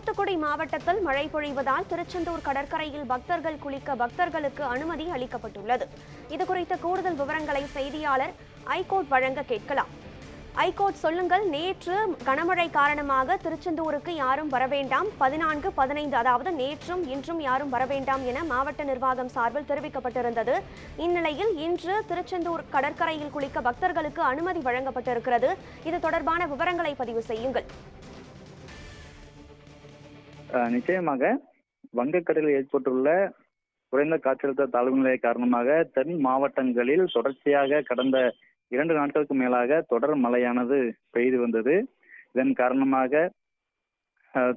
தூத்துக்குடி மாவட்டத்தில் மழை பொழிவதால் திருச்செந்தூர் கடற்கரையில் பக்தர்கள் குளிக்க பக்தர்களுக்கு அனுமதி அளிக்கப்பட்டுள்ளது. இதுகுறித்த கூடுதல் விவரங்களை செய்தியாளர் ஐகோர்ட் வழங்க கேட்கலாம். ஐகோர்ட் சொல்லுங்கள், நேற்று கனமழை காரணமாக திருச்செந்தூருக்கு யாரும் வரவேண்டாம், 14, 15 அதாவது நேற்றும் இன்றும் யாரும் வரவேண்டாம் என மாவட்ட நிர்வாகம் சார்பில் தெரிவிக்கப்பட்டிருந்தது. இந்நிலையில் இன்று திருச்செந்தூர் கடற்கரையில் குளிக்க பக்தர்களுக்கு அனுமதி வழங்கப்பட்டிருக்கிறது. இது தொடர்பான விவரங்களை பதிவு செய்யுங்கள். நிச்சயமாக வங்கக்கடலில் ஏற்பட்டுள்ள குறைந்த காற்றழுத்த தாழ்வு நிலை காரணமாக தென் மாவட்டங்களில் தொடர்ச்சியாக கடந்த 2 நாட்களுக்கு மேலாக தொடர் மழையானது பெய்து வந்தது. இதன் காரணமாக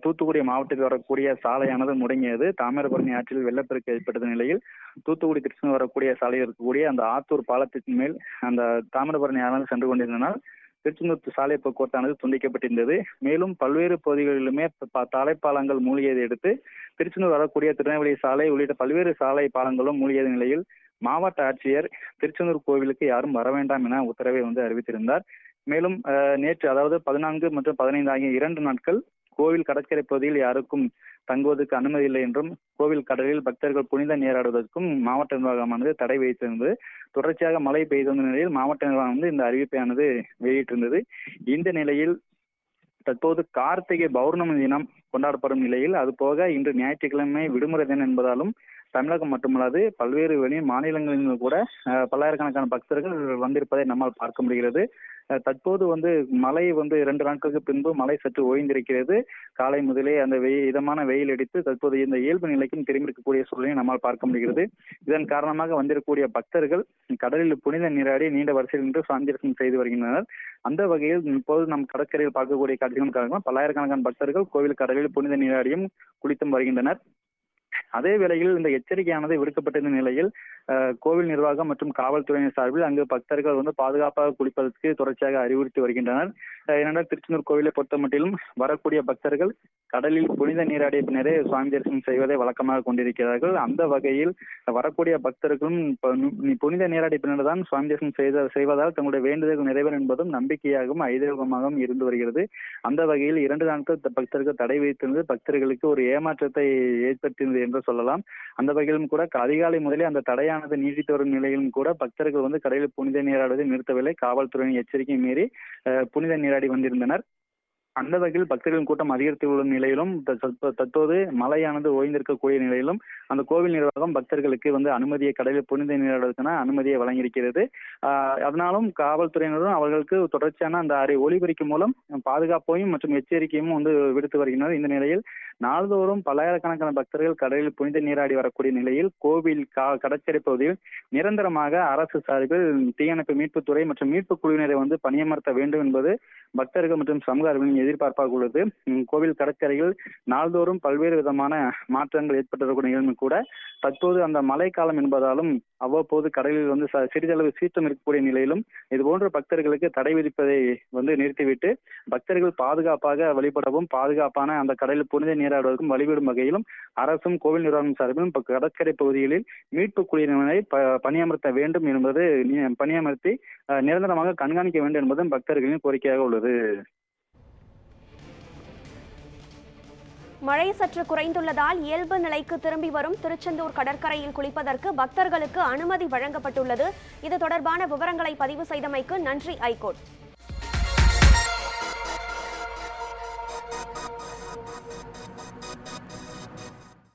தூத்துக்குடி மாவட்டத்தில் வரக்கூடிய சாலையானது முடங்கியது. தாமிரபரணி ஆற்றில் வெள்ளப்பெருக்கு ஏற்பட்ட நிலையில் தூத்துக்குடி திருச்சி வரக்கூடிய சாலையில் இருக்கக்கூடிய அந்த ஆத்தூர் பாலத்தின் மேல் அந்த தாமிரபரணி ஆனது சென்று கொண்டிருந்தனால் திருச்செந்தூர் சாலை போக்குவரத்தானது துண்டிக்கப்பட்டிருந்தது. மேலும் பல்வேறு பகுதிகளிலுமே தலைப்பாலங்கள் மூழ்கியதை அடுத்து திருச்செந்தூர் வரக்கூடிய திருநெல்வேலி சாலை உள்ளிட்ட பல்வேறு சாலை பாலங்களும் மூழ்கிய நிலையில் மாவட்ட ஆட்சியர் திருச்செந்தூர் கோவிலுக்கு யாரும் வர வேண்டாம் என உத்தரவை அறிவித்திருந்தார். மேலும் நேற்று அதாவது 14 மற்றும் 15 ஆகிய 2 நாட்கள் கோவில் கடற்கரை பகுதியில் யாருக்கும் தங்குவதற்கு அனுமதி இல்லை என்றும் கோவில் கடலில் பக்தர்கள் புனித நீராடுவதற்கும் மாவட்ட நிர்வாகமானது தடை வைத்திருந்தது. தொடர்ச்சியாக மழை பெய்து வந்த நிலையில் மாவட்ட நிர்வாகம் இந்த அறிவிப்பையானது வெளியிட்டிருந்தது. இந்த நிலையில் தற்போது கார்த்திகை பௌர்ணமி தினம் கொண்டாடப்படும் நிலையில் அது போக இன்று ஞாயிற்றுக்கிழமை விடுமுறை தினம் என்பதாலும் தமிழகம் மட்டுமல்லாது பல்வேறு வெளி மாநிலங்களிலும் கூட பல்லாயிரக்கணக்கான பக்தர்கள் வந்திருப்பதை நம்மால் பார்க்க முடிகிறது. தற்போது மழை 2 நாட்களுக்கு பின்பு மழை சற்று ஓய்ந்திருக்கிறது. காலை முதலே அந்த இதமான வெயில் அடித்து தற்போது இந்த இயல்பு நிலைக்கும் திரும்பி இருக்கக்கூடிய சூழலை நம்மால் பார்க்க முடிகிறது. இதன் காரணமாக வந்திருக்கக்கூடிய பக்தர்கள் கடலில் புனித நீராடி நீண்ட வரிசையில் நின்று சாமி தரிசனம் செய்து வருகின்றனர். அந்த வகையில் இப்போது நம் கடற்கரையில் பார்க்கக்கூடிய காட்சிகளும் காரணமாக பல்லாயிரக்கணக்கான பக்தர்கள் கோவில் கடலில் புனித நீராடியும் குளித்தும் வருகின்றனர். அதே வேளையில் இந்த எச்சரிக்கையானது விடுக்கப்பட்டிருந்த நிலையில் கோவில் நிர்வாகம் மற்றும் காவல்துறையினர் சார்பில் அங்கு பக்தர்கள் பாதுகாப்பாக குளிப்பதற்கு தொடர்ச்சியாக அறிவுறுத்தி வருகின்றனர். ஏனென்றால் திருச்செந்தூர் கோவிலை பொறுத்த மட்டிலும் வரக்கூடிய பக்தர்கள் கடலில் புனித நீராடிய பின்னரே சுவாமி தரிசனம் செய்வதை வழக்கமாக கொண்டிருக்கிறார்கள். அந்த வகையில் வரக்கூடிய பக்தர்களும் புனித நீராடிய பின்னர் தான் சுவாமி தரிசனம் செய்வதால் தங்களுடைய வேண்டுதல்கள் நிறைவேறும் என்பதும் நம்பிக்கையாகவும் ஐதீகமாகவும் இருந்து வருகிறது. அந்த வகையில் 2 நாட்கள் பக்தர்கள் தடை வைத்திருந்து பக்தர்களுக்கு ஒரு ஏமாற்றத்தை ஏற்படுத்தியிருந்தது என்று சொல்லலாம். அந்த வகையிலும் கூட அதிகாலை முதலே அந்த தடையானது நீடித்து வரும் நிலையிலும் கூட பக்தர்கள் கடலில் புனித நீராடுவதை நிறுத்தவில்லை. காவல்துறையின் எச்சரிக்கை மீறி புனித நீராடி வந்திருந்தனர். அந்த வகையில் பக்தர்களின் கூட்டம் அதிகரித்துள்ள நிலையிலும் தற்போது மழையானது ஓய்ந்திருக்கக்கூடிய நிலையிலும் அந்த கோவில் நிர்வாகம் பக்தர்களுக்கு அனுமதியை கடலில் புனித நீராடுவதற்கான அனுமதியை வழங்கியிருக்கிறது. அதனாலும் காவல்துறையினரும் அவர்களுக்கு தொடர்ச்சியான அந்த ஒலிபெருக்கி மூலம் பாதுகாப்பையும் மற்றும் எச்சரிக்கையும் விடுத்து வருகின்றனர். இந்த நிலையில் நாள்தோறும் பல்லாயிரக்கணக்கான பக்தர்கள் கடலில் புனித நீராடி வரக்கூடிய நிலையில் கோவில் கடற்கரை பகுதியில் நிரந்தரமாக அரசு சார்பில் தீயணைப்பு மீட்புத்துறை மற்றும் மீட்பு குழுவினரை பணியமர்த்த வேண்டும் என்பது பக்தர்கள் மற்றும் சமூக அறிவியலின் எதிர்பார்ப்பாக உள்ளது. கோவில் கடற்கரையில் நாள்தோறும் பல்வேறு விதமான மாற்றங்கள் ஏற்பட்டிருக்கூடிய நிலையும் கூட தற்போது அந்த மழை காலம் என்பதாலும் அவ்வப்போது கடலில் சிறிதளவு சீற்றம் இருக்கக்கூடிய நிலையிலும் இதுபோன்ற பக்தர்களுக்கு தடை விதிப்பதை நிறுத்திவிட்டு பக்தர்கள் பாதுகாப்பாக வழிபடவும் பாதுகாப்பான அந்த கடலில் புனித நீராடுவதற்கும் வழிவிடும் வகையிலும் அரசும் கோவில் நிர்வாகம் சார்பிலும் கடற்கரை பகுதிகளில் மீட்பு குழுவினரை பணியமர்த்த வேண்டும் என்பது பணியமர்த்தி நிரந்தரமாக கண்காணிக்க வேண்டும் என்பதும் பக்தர்களின் கோரிக்கையாக உள்ளது. மழை சற்று குறைந்துள்ளதால் இயல்பு நிலைக்கு திரும்பி வரும் திருச்செந்தூர் கடற்கரையில் குளிப்பதற்கு பக்தர்களுக்கு அனுமதி வழங்கப்பட்டுள்ளது. இது தொடர்பான விவரங்களை பதிவு செய்தமைக்கு நன்றி ஐகோர்ட்.